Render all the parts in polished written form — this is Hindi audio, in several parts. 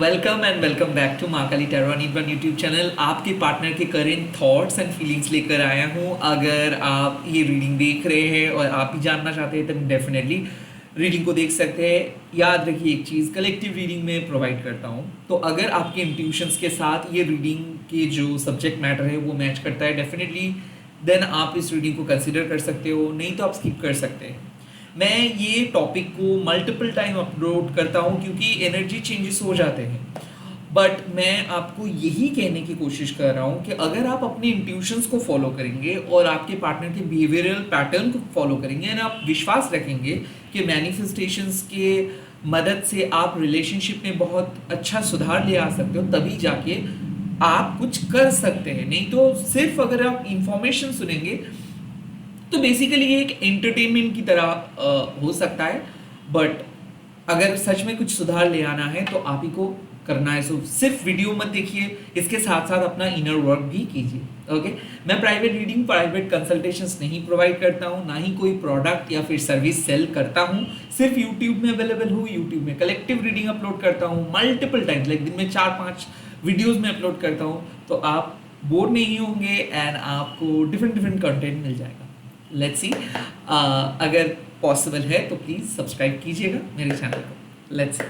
Welcome and welcome back to Mahakali tarot and one YouTube channel. आपके पार्टनर के करेंट थॉट्स एंड फीलिंग्स लेकर आया हूँ। अगर आप ये रीडिंग देख रहे हैं और आप भी जानना चाहते हैं तो डेफिनेटली रीडिंग को देख सकते हैं। याद रखिए एक चीज़, कलेक्टिव रीडिंग में प्रोवाइड करता हूँ, तो अगर आपके इंट्यूशंस के साथ ये रीडिंग के जो सब्जेक्ट मैटर है वो मैच करता है डेफिनेटली देन आप इस रीडिंग को कंसिडर कर सकते हो, नहीं तो आप स्किप कर सकते हैं। मैं ये टॉपिक को मल्टीपल टाइम अपलोड करता हूँ क्योंकि एनर्जी चेंजेस हो जाते हैं, बट मैं आपको यही कहने की कोशिश कर रहा हूँ कि अगर आप अपने इंट्यूशंस को फॉलो करेंगे और आपके पार्टनर के बिहेवियरल पैटर्न को फॉलो करेंगे एंड आप विश्वास रखेंगे कि मैनिफेस्टेशंस के मदद से आप रिलेशनशिप में बहुत अच्छा सुधार ले आ सकते हो, तभी जाके आप कुछ कर सकते हैं। नहीं तो सिर्फ अगर आप इंफॉर्मेशन सुनेंगे तो बेसिकली ये एक एंटरटेनमेंट की तरह हो सकता है, बट अगर सच में कुछ सुधार ले आना है तो आप ही को करना है। सो सिर्फ वीडियो मत देखिए, इसके साथ साथ अपना इनर वर्क भी कीजिए। ओके, मैं प्राइवेट रीडिंग, प्राइवेट कंसल्टेशंस नहीं प्रोवाइड करता हूँ, ना ही कोई प्रोडक्ट या फिर सर्विस सेल करता हूँ। सिर्फ यूट्यूब में अवेलेबल हूँ, यूट्यूब में कलेक्टिव रीडिंग अपलोड करता हूँ मल्टीपल टाइम्स, लाइक दिन में 4-5 वीडियोज़ में अपलोड करता हूँ, तो आप बोर नहीं होंगे एंड आपको डिफरेंट कंटेंट मिल जाएगा। लेट्स सी, अगर पॉसिबल है तो प्लीज़ सब्सक्राइब कीजिएगा मेरे चैनल को। लेट्स सी,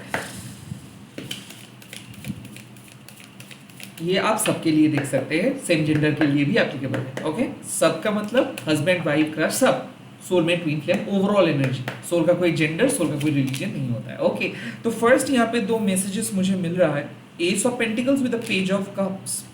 ये आप सबके लिए देख सकते हैं, सेम जेंडर के लिए भी एप्लीकेबल है। ओके, सबका मतलब हस्बैंड वाइफ का सब, soulmate, twin flame, overall energy. Soul का कोई जेंडर, सोल का कोई रिलीजन नहीं होता है। ओके, तो फर्स्ट यहाँ पे 2 मैसेजेस मुझे मिल रहा है। S of pentacles with the page of cups.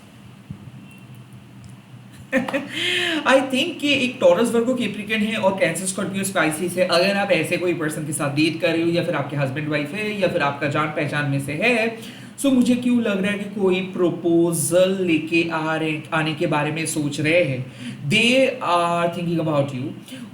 I think कि एक टॉरस, वर्गो, कैप्रिकॉर्न है और कैंसर, स्कॉर्पियो, स्पाइसिस है। अगर आप ऐसे कोई पर्सन के साथ डेट कर रहे हो या फिर आपके हस्बैंड वाइफ है या फिर आपका जान पहचान में से है, सो मुझे क्यों लग रहा है कि कोई प्रपोजल लेके आने के बारे में सोच रहे हैं। They are thinking about you,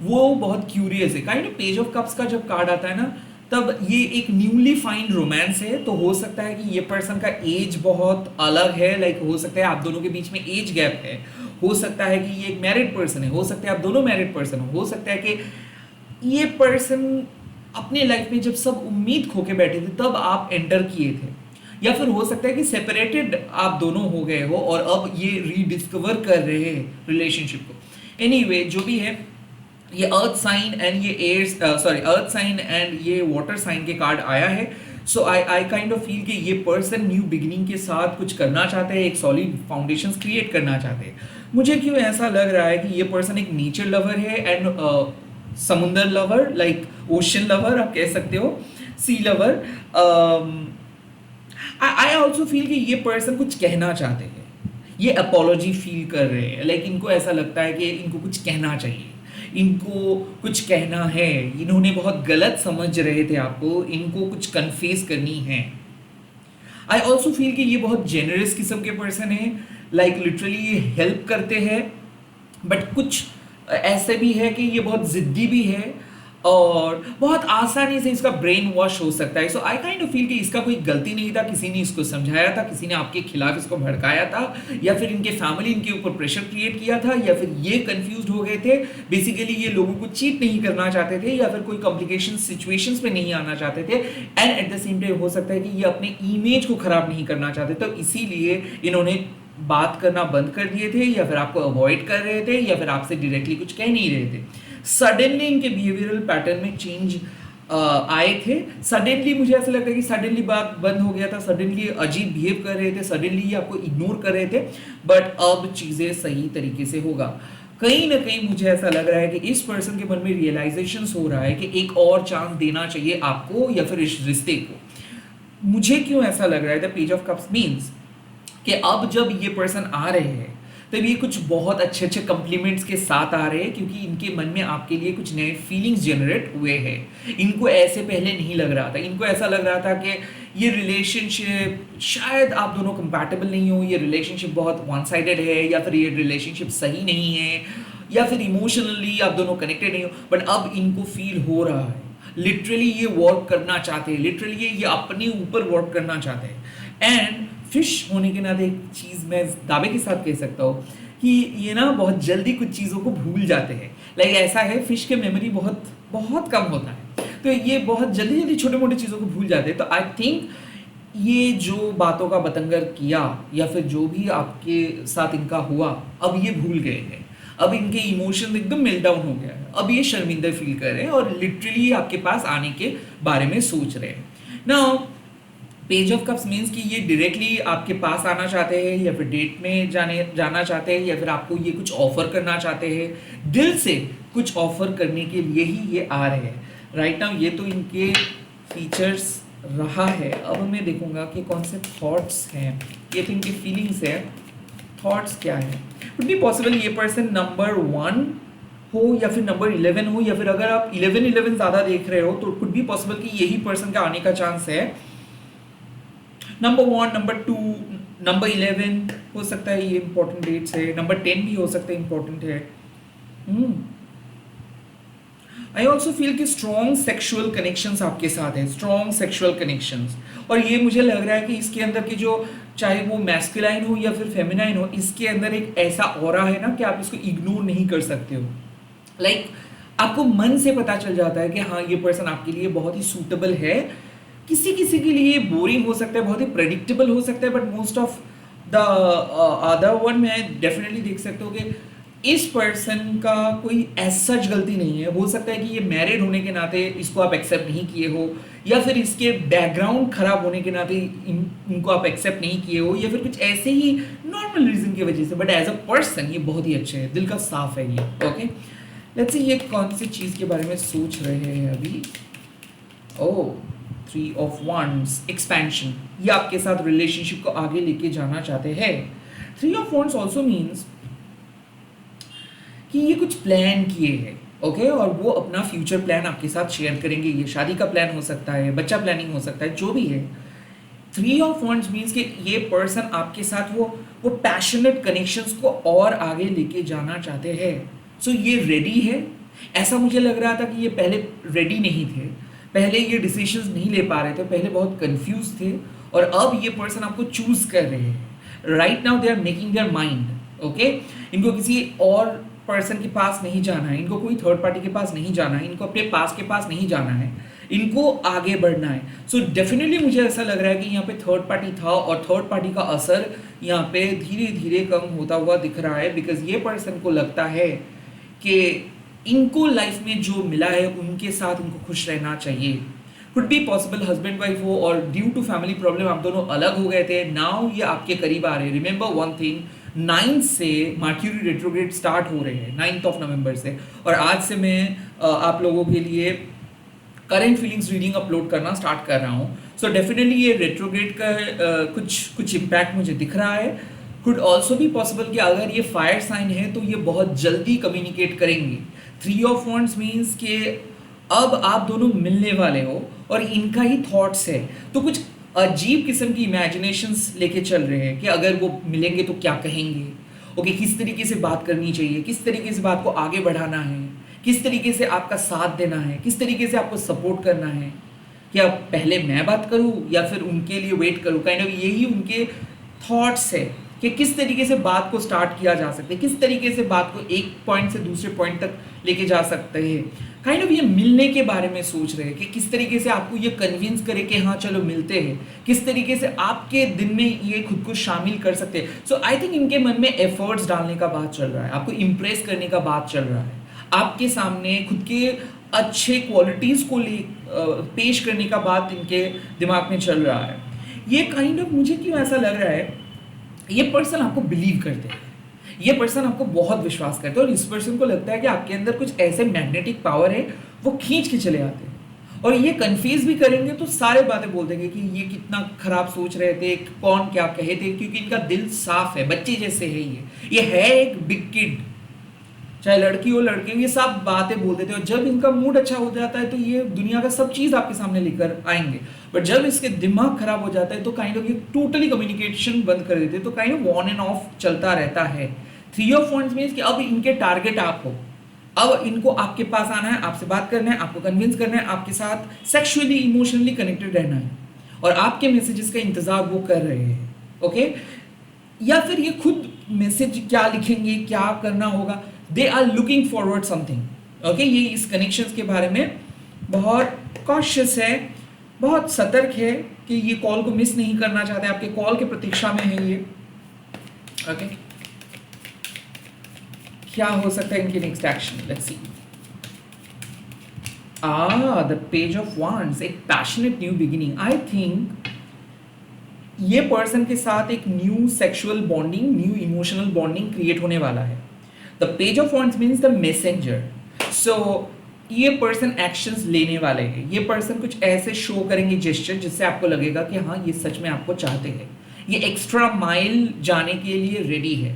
वो बहुत क्यूरियस है। Kind of page of cups का जब कार्ड आता है ना, तब ये एक न्यूली फाइंड रोमांस है। तो हो सकता है कि ये पर्सन का एज बहुत अलग है, लाइक हो सकता है आप दोनों के बीच में एज गैप है, हो सकता है कि ये एक मैरिड पर्सन है, हो सकता है आप दोनों मैरिड पर्सन हो सकता है कि ये पर्सन अपने लाइफ में जब सब उम्मीद खो के बैठे थे तब आप एंटर किए थे, या फिर हो सकता है कि सेपरेटेड आप दोनों हो गए हो और अब ये रीडिस्कवर कर रहे हैं रिलेशनशिप को। एनीवे, जो भी है, ये अर्थ साइन एंड ये अर्थ साइन एंड ये वाटर साइन के कार्ड आया है। सो आई काइंड ऑफ फील कि ये पर्सन न्यू बिगिनिंग के साथ कुछ करना चाहते हैं, एक सॉलिड फाउंडेशन क्रिएट करना चाहते हैं। मुझे क्यों ऐसा लग रहा है कि ये पर्सन एक नेचर लवर है एंड समुंदर लवर, लाइक ओशन लवर आप कह सकते हो, सी लवर। आई ऑल्सो फील कि ये पर्सन कुछ कहना चाहते हैं, ये अपोलॉजी फील कर रहे हैं, लाइक इनको ऐसा लगता है कि इनको कुछ कहना चाहिए, इनको कुछ कहना है, इन्होंने बहुत गलत समझ रहे थे आपको, इनको कुछ कन्फेस करनी है। आई ऑल्सो फील कि ये बहुत जेनरस किस्म के पर्सन है, लाइक लिटरली ये हेल्प करते हैं, बट कुछ ऐसे भी है कि ये बहुत जिद्दी भी है और बहुत आसानी से इसका ब्रेन वॉश हो सकता है। सो आई काइंड ऑफ फील कि इसका कोई गलती नहीं था, किसी ने इसको समझाया था, किसी ने आपके खिलाफ इसको भड़काया था, या फिर इनके फैमिली इनके ऊपर प्रेशर क्रिएट किया था, या फिर ये कंफ्यूज हो गए थे। बेसिकली ये लोगों को चीट नहीं करना चाहते थे या फिर कोई कॉम्प्लिकेशन सिचुएशंस में नहीं आना चाहते थे, and at the same time हो सकता है कि ये अपने इमेज को खराब नहीं करना चाहते, तो इसीलिए इन्होंने बात करना बंद कर दिए थे, या फिर आपको अवॉइड कर रहे थे, या फिर आपसे डायरेक्टली कुछ कह नहीं रहे थे। सडनली इनके बिहेवियरल पैटर्न में चेंज आए थे। सडनली मुझे ऐसा लगता है कि सडनली बात बंद हो गया था, सडनली अजीब बिहेव कर रहे थे, सडनली ये आपको इग्नोर कर रहे थे, बट अब चीज़ें सही तरीके से होगा। कहीं ना कहीं मुझे ऐसा लग रहा है कि इस पर्सन के मन में रियलाइजेशन हो रहा है कि एक और चांस देना चाहिए आपको या फिर इस रिश्ते को। मुझे क्यों ऐसा लग रहा है, the page of cups means कि अब जब ये पर्सन आ रहे हैं तब ये कुछ बहुत अच्छे अच्छे कॉम्प्लीमेंट्स के साथ आ रहे हैं, क्योंकि इनके मन में आपके लिए कुछ नए फीलिंग्स जनरेट हुए हैं। इनको ऐसे पहले नहीं लग रहा था, इनको ऐसा लग रहा था कि ये रिलेशनशिप शायद आप दोनों कंपैटिबल नहीं हो, ये रिलेशनशिप बहुत वन साइडेड है, या फिर ये रिलेशनशिप सही नहीं है, या फिर इमोशनली आप दोनों कनेक्टेड नहीं हो। बट अब इनको फील हो रहा है, लिटरली ये वर्क करना चाहते हैं, लिटरली ये अपने ऊपर वर्क करना चाहते हैं। एंड फिश होने के नाते एक चीज़ मैं दावे के साथ कह सकता हूँ कि ये ना बहुत जल्दी कुछ चीज़ों को भूल जाते हैं। लाइक ऐसा है, फिश के मेमोरी बहुत कम होता है, तो ये बहुत जल्दी छोटे मोटे चीज़ों को भूल जाते हैं। तो आई थिंक ये जो बातों का बतंगर किया या फिर जो भी आपके साथ इनका हुआ, अब ये भूल गए हैं। अब इनके इमोशन एकदम मेल्ट डाउन हो गया है। अब ये शर्मिंदा फील कर रहे हैं और लिटरली आपके पास आने के बारे में सोच रहे हैं। Now page of cups means कि ये डायरेक्टली आपके पास आना चाहते हैं या फिर डेट में जाना चाहते हैं या फिर आपको ये कुछ ऑफर करना चाहते हैं। दिल से कुछ ऑफर करने के लिए ही ये आ रहे हैं। राइट नाउ ये तो इनके फीचर्स रहा है। अब मैं देखूंगा कि कौन से थॉट्स हैं। ये तो इनके फीलिंग्स है। थॉट्स क्या है? वुड बी पॉसिबल ये पर्सन नंबर 1 हो या फिर नंबर 11 हो, या फिर अगर आप 11 ज़्यादा देख रहे हो तो कुड बी पॉसिबल कि यही पर्सन का आने का चांस है। नंबर 1, नंबर 2, नंबर 11 हो सकता है, ये इंपॉर्टेंट डेट्स है। नंबर 10 भी हो सकता है, इंपॉर्टेंट है। आई ऑल्सो फील कि स्ट्रॉन्ग सेक्शुअल कनेक्शंस आपके साथ है, स्ट्रॉन्ग सेक्शुअल कनेक्शंस। और ये मुझे लग रहा है कि इसके अंदर की जो, चाहे वो मैस्कुलाइन हो या फिर फेमिनाइन हो, इसके अंदर एक ऐसा ऑरा है ना कि आप इसको इग्नोर नहीं कर सकते हो। लाइक आपको मन से पता चल जाता है कि हाँ ये पर्सन आपके लिए बहुत ही सूटेबल है। किसी किसी के लिए बोरिंग हो सकता है, बहुत ही प्रेडिक्टेबल हो सकता है, but most of the other one में डेफिनेटली देख सकते हो कि इस पर्सन का कोई ऐसा सच गलती नहीं है। हो सकता है कि ये मैरिड होने के नाते इसको आप एक्सेप्ट नहीं किए हो, या फिर इसके बैकग्राउंड खराब होने के नाते इनको आप एक्सेप्ट नहीं किए हो, या फिर कुछ ऐसे ही नॉर्मल रीजन की वजह से। बट एज अ पर्सन ये बहुत ही अच्छे हैं, दिल का साफ है ये। ओके, लेट्स सी ये कौन सी चीज़ के बारे में सोच रहे हैं अभी। ओह, 3 ऑफ wands, एक्सपेंशन। ये आपके साथ रिलेशनशिप को आगे लेके जाना चाहते हैं। 3 ऑफ wands ऑल्सो मीन्स कि ये कुछ प्लान किए हैं। ओके, और वो अपना फ्यूचर प्लान आपके साथ शेयर करेंगे। ये शादी का प्लान हो सकता है, बच्चा प्लानिंग हो सकता है, जो भी है। 3 ऑफ wands मीन्स कि ये पर्सन आपके साथ वो पैशनेट कनेक्शंस को और आगे लेके जाना चाहते हैं। सो ये रेडी है। ऐसा मुझे लग रहा था कि ये पहले रेडी नहीं थे, पहले ये डिसीजंस नहीं ले पा रहे थे, पहले बहुत कंफ्यूज थे, और अब ये पर्सन आपको चूज कर रहे हैं। Right now they are making their mind. Okay, इनको किसी और पर्सन के पास नहीं जाना है, इनको कोई थर्ड पार्टी के पास नहीं जाना है, इनको अपने पास के पास नहीं जाना है, इनको आगे बढ़ना है। सो डेफिनेटली मुझे ऐसा लग रहा है कि यहाँ पे थर्ड पार्टी था और थर्ड पार्टी का असर यहाँ पे धीरे धीरे कम होता हुआ दिख रहा है। बिकॉज ये पर्सन को लगता है कि इनको लाइफ में जो मिला है उनके साथ इनको खुश रहना चाहिए। Could be possible husband wife हो, और ड्यू टू फैमिली प्रॉब्लम आप दोनों अलग हो गए थे। नाउ ये आपके करीब आ रहे हैं। रिमेंबर वन थिंग, 9 से मर्क्यूरी रेट्रोग्रेड स्टार्ट हो रहे हैं, 9 ऑफ नवंबर से। और आज से मैं आप लोगों के लिए करेंट फीलिंग्स रीडिंग अपलोड करना स्टार्ट कर रहा हूँ। सो डेफिनेटली ये रेट्रोग्रेड का कुछ इम्पैक्ट मुझे दिख रहा है। कुड ऑल्सो भी पॉसिबल कि अगर ये फायर साइन है तो ये बहुत जल्दी कम्युनिकेट करेंगे। 3 ऑफ wands मीन्स कि अब आप दोनों मिलने वाले हो और इनका ही थॉट्स है, तो कुछ अजीब किस्म की इमेजिनेशंस लेके चल रहे हैं कि अगर वो मिलेंगे तो क्या कहेंगे। ओके, किस तरीके से बात करनी चाहिए, किस तरीके से बात को आगे बढ़ाना है, किस तरीके से आपका साथ देना है, किस तरीके से आपको सपोर्ट करना है। क्या पहले मैं बात करूं या फिर उनके लिए वेट करूं? काइंड ऑफ यही उनके थॉट्स है कि किस तरीके से बात को स्टार्ट किया जा सकता है, किस तरीके से बात को एक पॉइंट से दूसरे पॉइंट तक लेके जा सकते हैं। काइंड ऑफ ये मिलने के बारे में सोच रहे हैं कि किस तरीके से आपको ये कन्विंस करे कि हाँ चलो मिलते हैं, किस तरीके से आपके दिन में ये खुद को शामिल कर सकते हैं। सो आई थिंक इनके मन में एफर्ट्स डालने का बात चल रहा है, आपको इम्प्रेस करने का बात चल रहा है, आपके सामने खुद के अच्छे क्वालिटीज़ को पेश करने का बात इनके दिमाग में चल रहा है। ये काइंड ऑफ मुझे क्यों ऐसा लग रहा है, ये पर्सन आपको बिलीव करते हैं, ये पर्सन आपको बहुत विश्वास करते हैं, और इस पर्सन को लगता है कि आपके अंदर कुछ ऐसे मैग्नेटिक पावर है, वो खींच के चले आते हैं। और ये कन्फ्यूज भी करेंगे तो सारे बातें बोल देंगे कि ये कितना खराब सोच रहे थे, कौन क्या कहे थे, क्योंकि इनका दिल साफ है, बच्चे जैसे है ये है एक बिग किड। चाहे लड़की हो लड़के हो, ये सब बातें बोल देते हैं, और जब इनका मूड अच्छा हो जाता है तो ये दुनिया का सब चीज़ आपके सामने लेकर आएंगे। बट जब इसके दिमाग खराब हो जाता है तो काइंड ऑफ ये टोटली कम्युनिकेशन बंद कर देते हैं, तो kind of on end of चलता रहता है। 3 ऑफ wands मीन्स कि अब इनके टारगेट आप हो, अब इनको आपके पास आना है, आपसे बात करना है, आपको कन्विंस करना है, आपके साथ सेक्सुअली इमोशनली कनेक्टेड रहना है, और आपके मैसेजेस का इंतजार वो कर रहे हैं। ओके, या फिर ये खुद मैसेज क्या लिखेंगे, क्या करना होगा, they are looking forward something. Okay, ये इस कनेक्शंस के बारे में बहुत कॉशियस है, बहुत सतर्क है कि ये कॉल को मिस नहीं करना चाहते, आपके कॉल के प्रतीक्षा में है ये। ओके, क्या हो सकता है इनकी next action, let's see. The page of wands, एक passionate new beginning. I think ये पर्सन के साथ एक new sexual bonding, new emotional bonding create होने वाला है। The page of wands means the messenger. So ये पर्सन एक्शंस लेने वाले हैं, ये पर्सन कुछ ऐसे शो करेंगे जेस्चर जिससे आपको लगेगा कि हाँ ये सच में आपको चाहते हैं, ये एक्स्ट्रा माइल जाने के लिए रेडी है।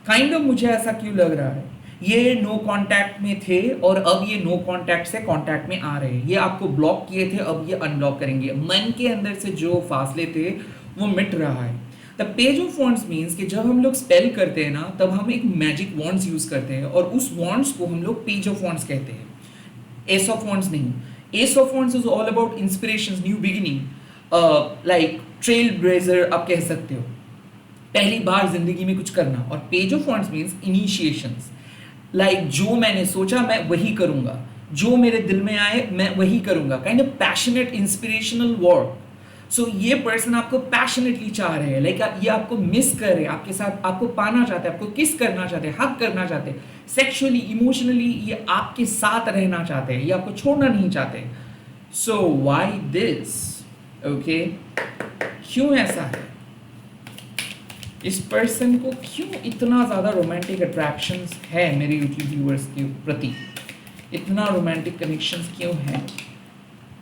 काइंड ऑफ मुझे ऐसा क्यों लग रहा है, ये नो कांटेक्ट में थे और अब ये नो कांटेक्ट से कांटेक्ट में आ रहे हैं, ये आपको ब्लॉक किए थे अब ये अनब्लॉक करेंगे, मन के अंदर से जो फासले थे वो मिट रहा है। The page of wands means कि जब हम लोग स्पेल करते हैं ना तब हम एक मैजिक वॉन्ड्स यूज करते हैं और उस वॉन्ड्स को हम लोग पेज ऑफ वॉन्ड्स कहते हैं, एस ऑफ वॉन्ड्स नहीं। S of wands is all about inspirations, new beginning, like trail blazer आप कह सकते हो, पहली बार जिंदगी में कुछ करना। और page of wands means इनिशिएशंस, like जो मैंने सोचा मैं वही करूंगा, जो मेरे दिल में आए मैं वही करूंगा, kind of passionate inspirational work. So ये पर्सन आपको पैशनेटली चाह रहे हैं, लाइक ये आपको मिस कर रहे हैं, आपके साथ आपको पाना चाहते हैं, आपको किस करना चाहते हैं, हक करना चाहते हैं, सेक्सुअली इमोशनली ये आपके साथ रहना चाहते हैं, ये आपको छोड़ना नहीं चाहते। सो व्हाई दिस, ओके, क्यों ऐसा है, इस पर्सन को क्यों इतना ज़्यादा रोमांटिक अट्रैक्शंस है मेरे यूट्यूब व्यूअर्स के प्रति, इतना रोमांटिक कनेक्शंस क्यों है?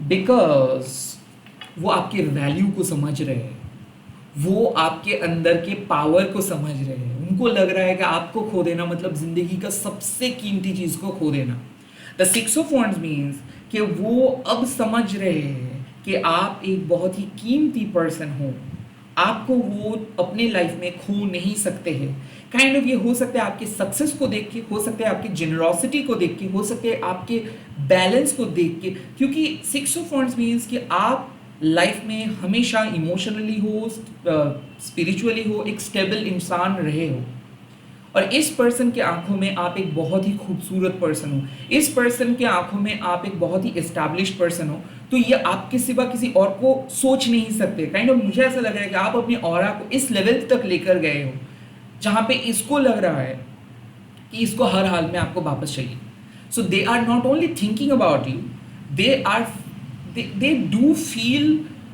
बिकॉज वो आपके वैल्यू को समझ रहे हैं, वो आपके अंदर के पावर को समझ रहे हैं, उनको लग रहा है कि आपको खो देना मतलब जिंदगी का सबसे कीमती चीज़ को खो देना। The six of wands means कि वो अब समझ रहे हैं कि आप एक बहुत ही कीमती पर्सन हो, आपको वो अपने लाइफ में खो नहीं सकते हैं। काइंड ऑफ ये हो सकता है आपके सक्सेस को देख के, हो सकता है आपकी जेनरॉसिटी को देख के, हो सकता है आपके बैलेंस को देख के, क्योंकि सिक्स ऑफ वॉन्ड्स मीन्स कि आप लाइफ में हमेशा इमोशनली हो, स्पिरिचुअली हो, एक स्टेबल इंसान रहे हो। और इस पर्सन के आंखों में आप एक बहुत ही खूबसूरत पर्सन हो, इस पर्सन के आंखों में आप एक बहुत ही एस्टैब्लिश पर्सन हो, तो ये आपके सिवा किसी और को सोच नहीं सकते। काइंड ऑफ मुझे ऐसा लग रहा है कि आप अपने ऑरा को इस लेवल तक लेकर गए हो जहाँ पे इसको लग रहा है कि इसको हर हाल में आपको वापस चाहिए। So they are not only thinking about you, they do feel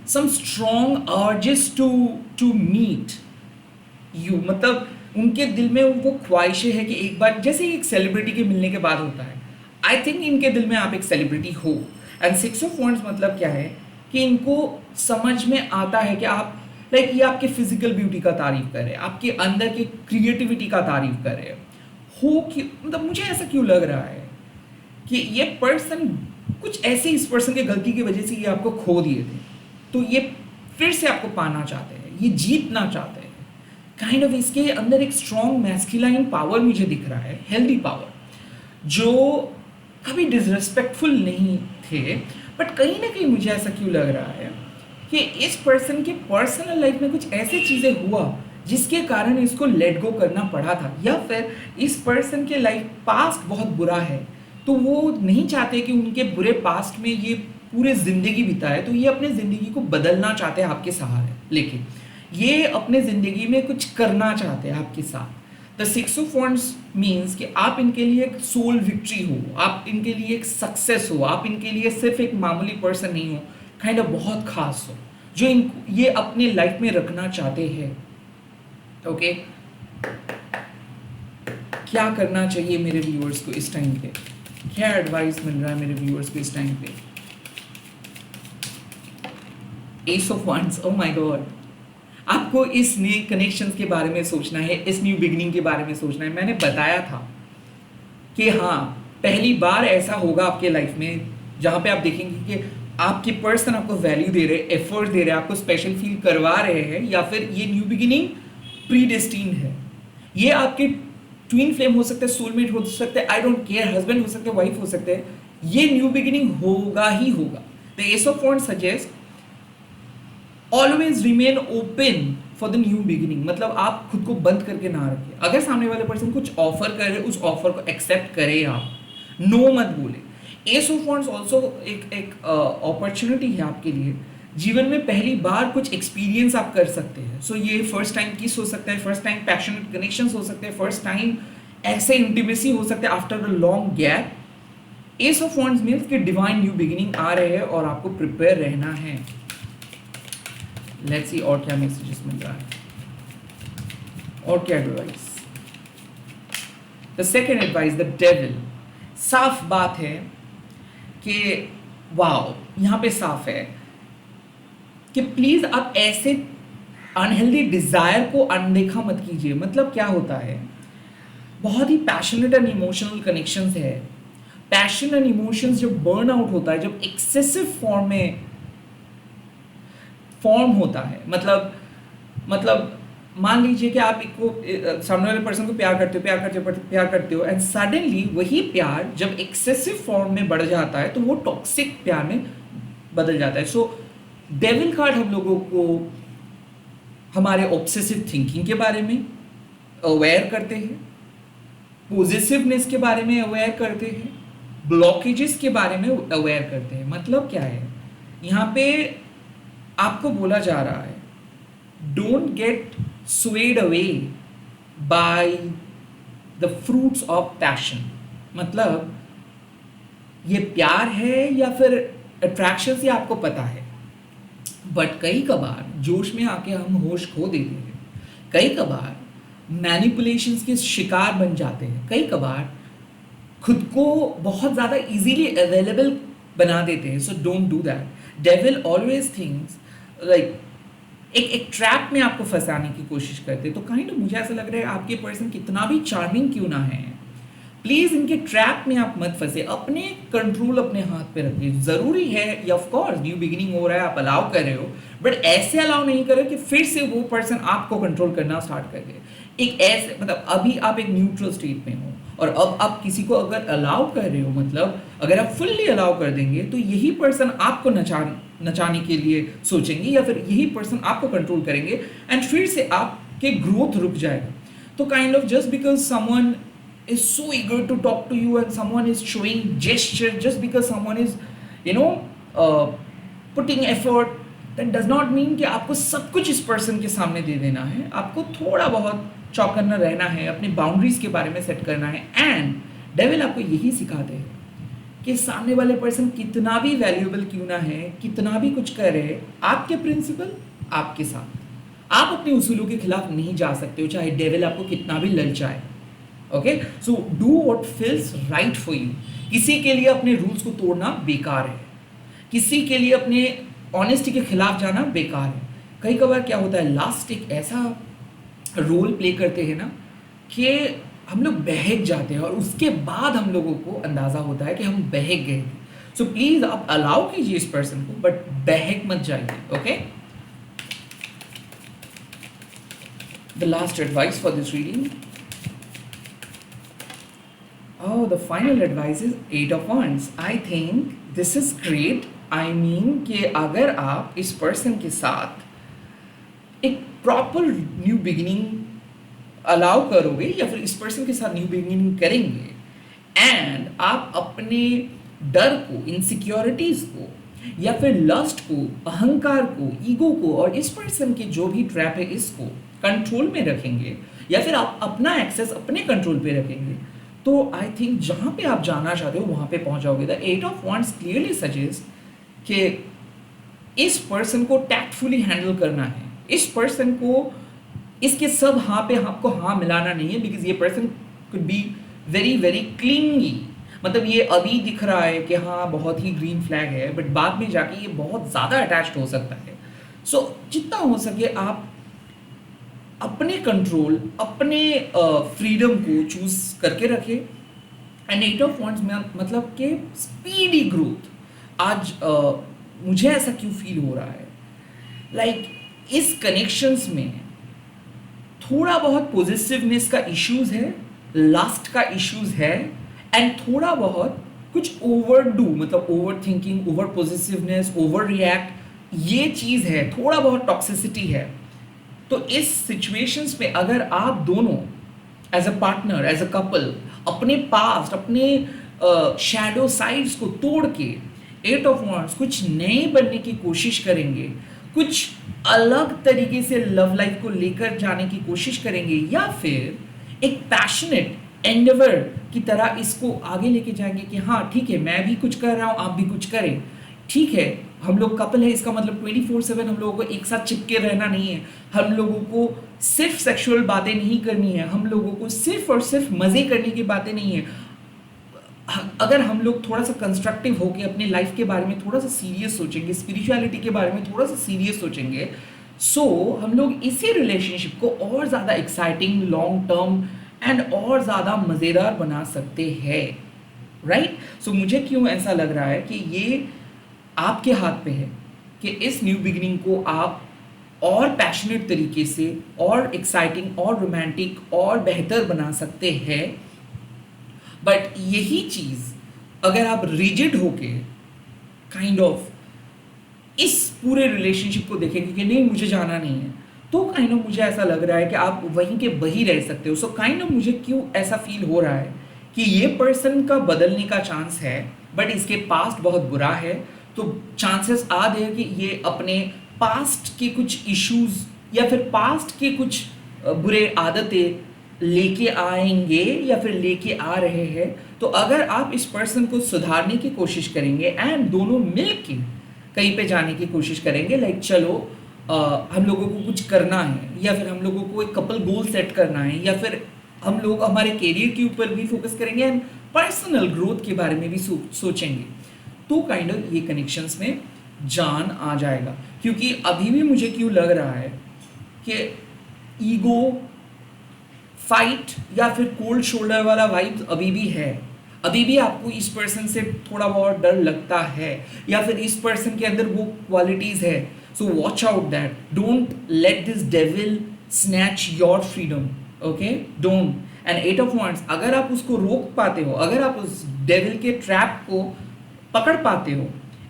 some strong urges to meet you, मतलब उनके दिल में वो ख्वाहिशें है कि एक बार, जैसे एक सेलिब्रिटी के मिलने के बाद होता है, आई थिंक इनके दिल में आप एक सेलिब्रिटी हो। एंड सिक्स ऑफ वॉन्ड्स मतलब क्या है कि इनको समझ में आता है कि आप लाइक ये आपके फिजिकल ब्यूटी का तारीफ कर रहे हैं, आपके अंदर की क्रिएटिविटी का तारीफ कर रहे हो कि मतलब मुझे ऐसा क्यों लग रहा है कि ये पर्सन कुछ ऐसे इस पर्सन की गलती की वजह से ये आपको खो दिए थे, तो ये फिर से आपको पाना चाहते हैं, ये जीतना चाहते हैं। काइंड ऑफ इसके अंदर एक स्ट्रॉन्ग मैस्कुलाइन पावर मुझे दिख रहा है, हेल्दी पावर, जो कभी डिसरेस्पेक्टफुल नहीं थे, बट कहीं ना कहीं मुझे ऐसा क्यों लग रहा है कि इस पर्सन के पर्सनल लाइफ में कुछ ऐसी चीज़ें हुआ जिसके कारण इसको लेट गो करना पड़ा था, या फिर इस पर्सन के लाइफ पास्ट बहुत बुरा है तो वो नहीं चाहते कि उनके बुरे पास्ट में ये पूरे ज़िंदगी बिताए, तो ये अपने ज़िंदगी को बदलना चाहते हैं आपके सहारे, लेकिन ये अपने ज़िंदगी में कुछ करना चाहते हैं आपके साथ। The six of wands means कि आप इनके लिए एक सोल विक्ट्री हो, आप इनके लिए एक सक्सेस हो, आप इनके लिए सिर्फ एक मामूली पर्सन नहीं हो, काइंड ऑफ बहुत खास हो, जो ये अपने लाइफ में रखना चाहते हैं। ओके, क्या करना चाहिए मेरे व्यूअर्स को इस टाइम पे, क्या एडवाइस मिल रहा है मेरे व्यूअर्स को इस टाइम पे? S of wands, oh my God, आपको इस नए कनेक्शंस के बारे में सोचना है, इस न्यू बिगिनिंग के बारे में सोचना है। मैंने बताया था कि हाँ, पहली बार ऐसा होगा आपके लाइफ में जहाँ पे आप देखेंगे कि आपके पर्सन आपको वैल्यू दे रहे हैं, एफर्ट दे रहे हैं, आपको स्पेशल फील करवा रहे हैं, या फिर ये न्यू बिगिनिंग प्रीडेस्टिन्ड है। ये आपके ट्विन फ्लेम हो सकते हैं, सोलमेट हो सकते हैं, आई डोंट केयर, हस्बैंड हो सकते हैं, वाइफ हो सकते हैं, ये न्यू बिगिनिंग होगा ही होगा। The S of wands suggest always remain open for the new beginning, मतलब आप खुद को बंद करके ना रखिए। अगर सामने वाले पर्सन कुछ ऑफर करे, उस ऑफर को एक्सेप्ट करें, आप नो मत बोले। एस ऑफ वॉन्ड्स ऑल्सो एक अपॉर्चुनिटी है आपके लिए जीवन में पहली बार कुछ एक्सपीरियंस आप कर सकते हैं। सो ये फर्स्ट टाइम किस हो सकता है, फर्स्ट टाइम पैशनेट कनेक्शंस हो सकते हैं, फर्स्ट टाइम ऐसे इंटीमेसी हो सकते हैं after a long gap. S of wands means कि डिवाइन न्यू बिगिनिंग आ रहे हैं और आपको प्रिपेयर रहना है। लेट्स सी और क्या मैसेजेस मिल रहा है और क्या advice. The second advice, the devil. साफ बात है कि वाओ, यहाँ पे साफ है कि प्लीज आप ऐसे अनहेल्दी डिजायर को अनदेखा मत कीजिए। मतलब क्या होता है, बहुत ही पैशनेट एंड इमोशनल कनेक्शंस है। पैशन एंड इमोशंस जब बर्न आउट होता है, जब एक्सेसिव फॉर्म में फॉर्म होता है, मतलब मान लीजिए कि आप को सामने वाले पर्सन को प्यार करते हो एंड सडनली वही प्यार जब एक्सेसिव फॉर्म में बढ़ जाता है तो वो टॉक्सिक प्यार में बदल जाता है। सो डेविल कार्ड हम लोगों को हमारे ऑब्सेसिव थिंकिंग के बारे में अवेयर करते हैं, पॉजिटिवनेस के बारे में अवेयर करते हैं, ब्लॉकेजेस के बारे में अवेयर करते हैं। मतलब क्या है, यहाँ पे आपको बोला जा रहा है don't get swayed away by the fruits of passion। मतलब ये प्यार है या फिर अट्रैक्शन से आपको पता है, बट कई कबार जोश में आके हम होश खो देते हैं, कई कबार मैनिपुलेशंस के शिकार बन जाते हैं, कई कबार खुद को बहुत ज़्यादा इजीली अवेलेबल बना देते हैं। So don't do that. Devil always thinks like एक ट्रैप में आपको फंसाने की कोशिश करते हैं। तो काइंड मुझे ऐसा लग रहा है आपके पर्सन कितना भी चार्मिंग क्यों ना है, प्लीज इनके ट्रैप में आप मत फंसे, अपने कंट्रोल अपने हाथ पे रखिए। जरूरी है ऑफ कोर्स न्यू बिगिनिंग हो रहा है, आप अलाउ कर रहे हो, बट ऐसे अलाउ नहीं करो कि फिर से वो पर्सन आपको कंट्रोल करना स्टार्ट कर दे। एक ऐसे मतलब अभी आप एक न्यूट्रल स्टेट में हो और अब आप किसी को अगर अलाउ कर रहे हो, मतलब अगर आप फुल्ली अलाउ कर देंगे तो यही पर्सन आपको नचाने के लिए सोचेंगे या फिर यही पर्सन आपको कंट्रोल करेंगे एंड फिर से आपके ग्रोथ रुक जाएगा। तो kind of just because someone is so eager to talk to you and someone is showing gesture, just because someone is putting effort, that does not mean कि आपको सब कुछ इस पर्सन के सामने दे देना है। आपको थोड़ा बहुत चौकन्ना रहना है, अपनी बाउंड्रीज के बारे में सेट करना है। एंड डेविल आपको यही सिखाते हैं कि सामने वाले पर्सन कितना भी वैल्यूएबल क्यों ना है, कितना भी कुछ कर रहे, आपके प्रिंसिपल आपके साथ, आप अपने उसूलों के खिलाफ नहीं जा सकते हो, चाहे डेविल आपको कितना भी ललचाए। Okay, so do what feels right for you. किसी के लिए अपने रूल्स को तोड़ना बेकार है, किसी के लिए अपने ऑनेस्टी के खिलाफ जाना बेकार है। कई बार क्या होता है, लास्ट एक ऐसा रोल प्ले करते हैं ना कि हम लोग बहक जाते हैं और उसके बाद हम लोगों को अंदाजा होता है कि हम बहक गए थे। सो प्लीज आप अलाउ कीजिए इस पर्सन को, बट बहक मत जाइए। Okay, the last advice for this reading. Oh, the final advice is 8 of Wands. I think this is great. I mean कि अगर आप इस पर्सन के साथ एक प्रॉपर न्यू बिगिनिंग अलाउ करोगे या फिर इस पर्सन के साथ न्यू बिगिनिंग करेंगे एंड आप अपने डर को, इनसिक्योरिटीज को या फिर लस्ट को, अहंकार को, ईगो को और इस पर्सन के जो भी ट्रैप है इसको कंट्रोल में रखेंगे या फिर आप अपना एक्सेस अपने कंट्रोल पे रखेंगे, तो आई थिंक जहाँ पे आप जाना चाहते हो वहाँ पे पहुँच जाओगे। The 8 of Wands clearly suggest कि इस पर्सन को टैक्टफुली हैंडल करना है, इस पर्सन को इसके सब हाँ पे आपको हाँ मिलाना नहीं है, बिकॉज ये person could be very very clingy. मतलब ये अभी दिख रहा है कि हाँ बहुत ही ग्रीन फ्लैग है, बट बाद में जाके ये बहुत ज़्यादा अटैच्ड हो सकता है। सो जितना हो सके आप अपने कंट्रोल, अपने फ्रीडम को चूज करके रखें। एंड 8 of Wands में मतलब कि स्पीडी ग्रोथ। आज मुझे ऐसा क्यों फील हो रहा है, लाइक इस कनेक्शंस में थोड़ा बहुत पॉजिटिवनेस का इश्यूज है, लास्ट का इश्यूज है एंड थोड़ा बहुत कुछ ओवरडू, मतलब over thinking, over positiveness, over react, ये चीज़ है, थोड़ा बहुत टॉक्सिसिटी है। तो इस सिचुएशंस में अगर आप दोनों as a partner, as a couple अपने पास्ट, अपने शैडो साइड्स को तोड़ के एट ऑफ वॉन्ड्स कुछ नए बनने की कोशिश करेंगे, कुछ अलग तरीके से लव लाइफ को लेकर जाने की कोशिश करेंगे, या फिर एक पैशनेट एंडेवर की तरह इसको आगे लेके जाएंगे कि हाँ ठीक है, मैं भी कुछ कर रहा हूँ, आप भी कुछ करें, ठीक है हम लोग कपल है, इसका मतलब 24/7 हम लोगों को एक साथ चिपके रहना नहीं है, हम लोगों को सिर्फ सेक्सुअल बातें नहीं करनी है, हम लोगों को सिर्फ और सिर्फ मज़े करने की बातें नहीं है। अगर हम लोग थोड़ा सा कंस्ट्रक्टिव होकर अपने लाइफ के बारे में थोड़ा सा सीरियस सोचेंगे, स्पिरिचुअलिटी के बारे में थोड़ा सा सीरियस सोचेंगे, सो हम लोग इसी रिलेशनशिप को और ज़्यादा एक्साइटिंग, लॉन्ग टर्म एंड और ज़्यादा मज़ेदार बना सकते हैं, राइट। सो मुझे क्यों ऐसा लग रहा है कि ये आपके हाथ पे है कि इस न्यू बिगिनिंग को आप और पैशनेट तरीके से और एक्साइटिंग और रोमांटिक और बेहतर बना सकते हैं। बट यही चीज़ अगर आप रिजिड होके काइंड ऑफ इस पूरे रिलेशनशिप को देखेंगे कि नहीं मुझे जाना नहीं है, तो काइंड ऑफ मुझे ऐसा लग रहा है कि आप वहीं के वहीं रह सकते हो। सो काइंड ऑफ मुझे क्यों ऐसा फील हो रहा है कि ये पर्सन का बदलने का चांस है, बट इसके पास्ट बहुत बुरा है, तो चांसेस आर देयर कि ये अपने पास्ट के कुछ इश्यूज या फिर पास्ट के कुछ बुरे आदतें लेके आएंगे या फिर लेके आ रहे हैं। तो अगर आप इस पर्सन को सुधारने की कोशिश करेंगे एंड दोनों मिलके कहीं पे जाने की कोशिश करेंगे, लाइक चलो हम लोगों को कुछ करना है, या फिर हम लोगों को एक कपल गोल सेट करना है, या फिर हम लोग हमारे करियर के ऊपर भी फोकस करेंगे एंड पर्सनल ग्रोथ के बारे में भी सोचेंगे, तो काइंड ऑफ ये कनेक्शंस में जान आ जाएगा। क्योंकि अभी भी मुझे क्यों लग रहा है कि ईगो, फाइट या फिर कोल्ड शोल्डर वाला वाइब अभी भी है, अभी भी आपको इस पर्सन से थोड़ा बहुत डर लगता है, या फिर इस पर्सन के अंदर वो क्वालिटीज़ है। So watch out that, don't let this devil snatch your freedom, okay, don't. And eight of wands, अगर आप उसको रोक पाते हो, अगर आप उस डेविल के ट्रैप को पकड़ पाते हो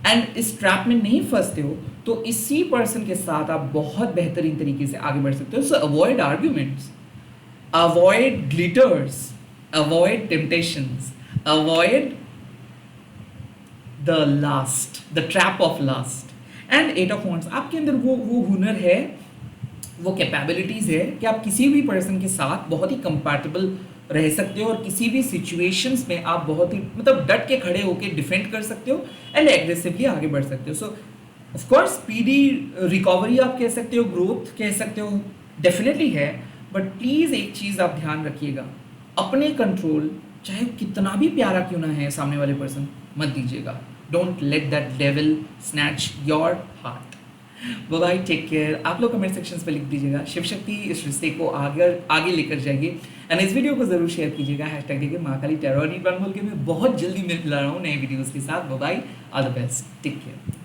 एंड इस ट्रैप में नहीं फंसते हो, तो इसी पर्सन के साथ आप बहुत बेहतरीन तरीके से आगे बढ़ सकते हो। सो avoid arguments, avoid glitters, avoid temptations, avoid the lust, the trap of lust. And eight of wands, आपके अंदर वो हुनर है, वो कैपेबिलिटीज़ है कि आप किसी भी पर्सन के साथ बहुत ही कंपैटिबल रह सकते हो, और किसी भी सिचुएशंस में आप बहुत ही मतलब डट के खड़े होकर डिफेंड कर सकते हो एंड एग्रेसिवली आगे बढ़ सकते हो। सो ऑफ कोर्स स्पीडी रिकवरी आप कह सकते हो, ग्रोथ कह सकते हो, डेफिनेटली है। बट प्लीज़ एक चीज़ आप ध्यान रखिएगा, अपने कंट्रोल चाहे कितना भी प्यारा क्यों ना है सामने वाले पर्सन, मत दीजिएगा। Don't let that devil snatch your heart. Bye, take care. आप लोग कमेंट सेक्शंस पे लिख दीजिएगा, शिव शक्ति इस रिश्ते को आगे लेकर जाएंगे, एंड इस वीडियो को जरूर शेयर कीजिएगा। हैशटैग देखिए महाकाली टेरर बोल के मैं बहुत जल्दी मिल रहा हूँ नए वीडियोज़ के साथ। Bye, all the best, take care.